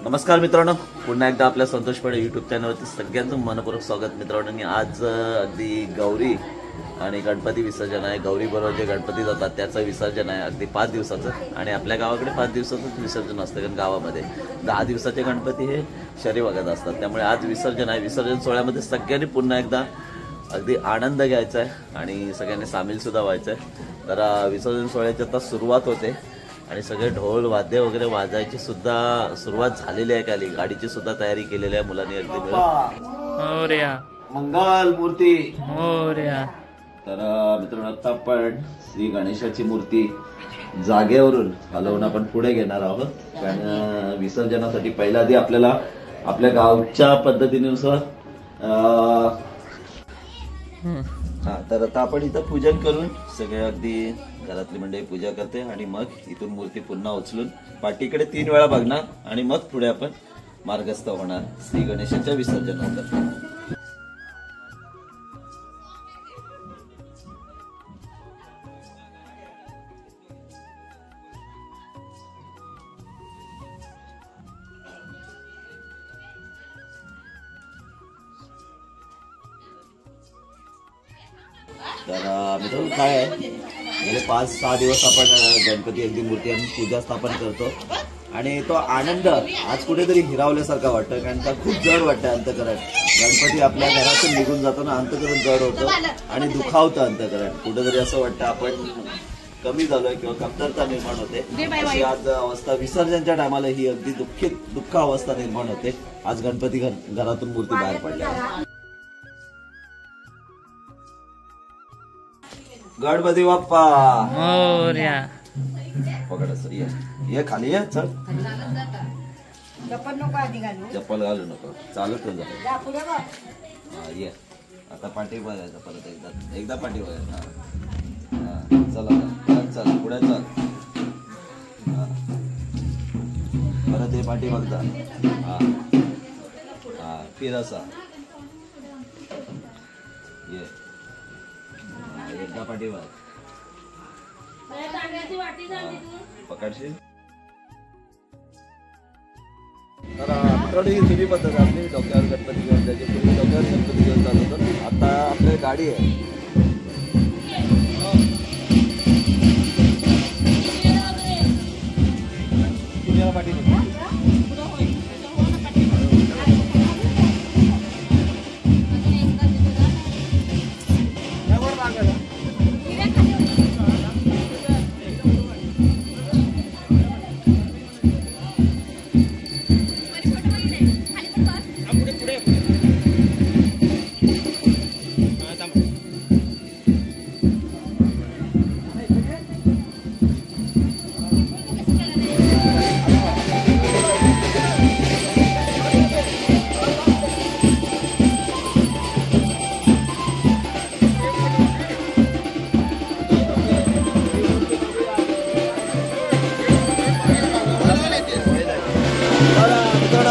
नमस्कार मित्रांनो, पुन्हा एकदा आपल्या संतोष पडे यूट्यूब चॅनलवरती सगळ्यांचं मनपूर्वक स्वागत मित्रांनो. आणि आज अगदी गौरी आणि गणपती विसर्जन आहे. गौरी बरोबर जे गणपती जातात त्याचं विसर्जन आहे अगदी 5 दिवसाचं. आणि आपल्या गावाकडे 5 दिवसाचंच विसर्जन असतं, कारण गावामध्ये 10 दिवसाचे गणपती हे शहरी भागात असतात. त्यामुळे आज विसर्जन आहे. विसर्जन सोहळ्यामध्ये सगळ्यांनी पुन्हा एकदा अगदी आनंद घ्यायचा आहे आणि सगळ्यांनी सामील सुद्धा व्हायचं आहे. तर विसर्जन सोहळ्याची आता सुरुवात होते आणि सगळे ढोल वाद्य वगैरे वाजायची सुद्धा सुरुवात झालेली आहे. खाली गाडीची सुद्धा तयारी केलेली आहे मुलांनी अगदी मिळून. मंगल मूर्ती तर मित्रांनो, आता आपण श्री गणेशाची मूर्ती जागेवरून हलवून आपण पुढे घेणार आहोत. कारण विसर्जनासाठी पहिल्या आधी आपल्याला आपल्या गावच्या पद्धतीनुसार तर आता आपण इथं पूजन करून सगळे अगदी घरातली मंडळी पूजा करते आणि मग इथून मूर्ती पुन्हा उचलून पाठीकडे 3 वेळा बघणार आणि मग पुढे आपण मार्गस्थ होणार श्री गणेशाच्या विसर्जनानंतर. तर मित्रांनो, काय आहे, गेले 5-6 दिवस आपण गणपती अगदी मूर्ती आणि पूजा स्थापन करतो आणि तो आनंद आज कुठेतरी हिरावल्यासारखा वाटतं. कारण का खूप जड वाटतं अंतकरण. गणपती आपल्या घरातून निघून जातो ना, अंतकरण जड होतं आणि दुखावतं अंतकरण. कुठेतरी असं वाटतं आपण कमी झालोय किंवा कमतरता निर्माण होते. अशी आज अवस्था विसर्जनच्या टायमाला ही अगदी दुःख अवस्था निर्माण होते. आज गणपती घरातून मूर्ती बाहेर पडल्या. गणपती बाप्पा मोरया. पकड सर, ये खाली ये. चल, चप्पल घालू नको, चालत जा. ये आता पाठी बघायचं परत एकदा पाठी बघायचं. चला चल पुढे चल. परत हे पाठी बघता. हा फिर असा ये एकदा पाठी बघ. पकडशील तर मित्रांनो, ही जुनी पद्धत आपली. डोक्यावर गणपती घेऊन जायची. पूर्वी डोक्यावर गणपती घेऊन जात होतो. आता आपल्याला गाडी आहे. पाठी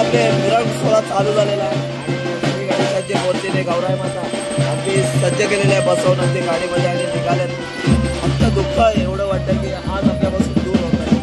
आपले मिरवणूक सोहळा चालू झालेला आहे. श्री गणेशाची मूर्तीने गौराई माता अगदी सज्ज केलेले आहे. बसवून अगदी गाडीमध्ये आणि निघाले. फक्त दुःख एवढं वाटतं की आज आपल्यापासून दूर होत आहे.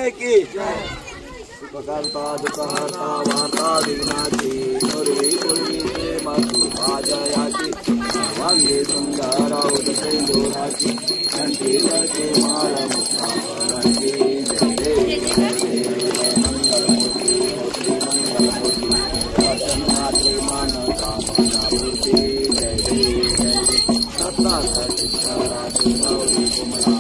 की सुखकर्ता दुःखहर्ता वार्ता विघ्नाची पूर्वी पूर्वीचे मातु पाजयाची वांगे सुंदर औदसेंदुराची कंठी रचे माळ मुक्तावराची जय देव मंगलमूर्ती होती मंगलमूर्ती दर्शनाची मान कामना मूर्ती जय देव सत्ता सचित्राची गौरी कुमरा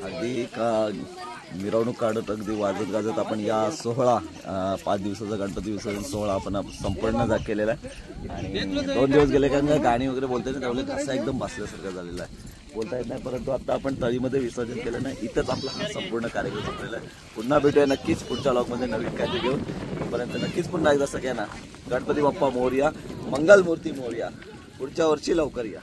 अगदी का मिरवणूक काढत अगदी वाजत गाजत आपण या सोहळा 5 दिवसाचा गणपती विसर्जन सोहळा आपण संपूर्ण केलेला आहे आणि 2 दिवस गेले कारण गाणी वगैरे बोलते ना त्यामुळे घसा एकदम बसल्यासारखा झालेला आहे बोलता येत नाही परंतु आता आपण तळीमध्ये विसर्जन केलं नाही इथंच आपला हा संपूर्ण कार्यक्रम संपलेला आहे पुन्हा भेटूया नक्कीच पुढच्या ब्लॉगमध्ये नवीन काहीतरी घेऊन तोपर्यंत नक्कीच पुन्हा एकदा सगळ्यांना गणपती बाप्पा मोरया मंगलमूर्ती मोरया पुढच्या वर्षी लवकर या.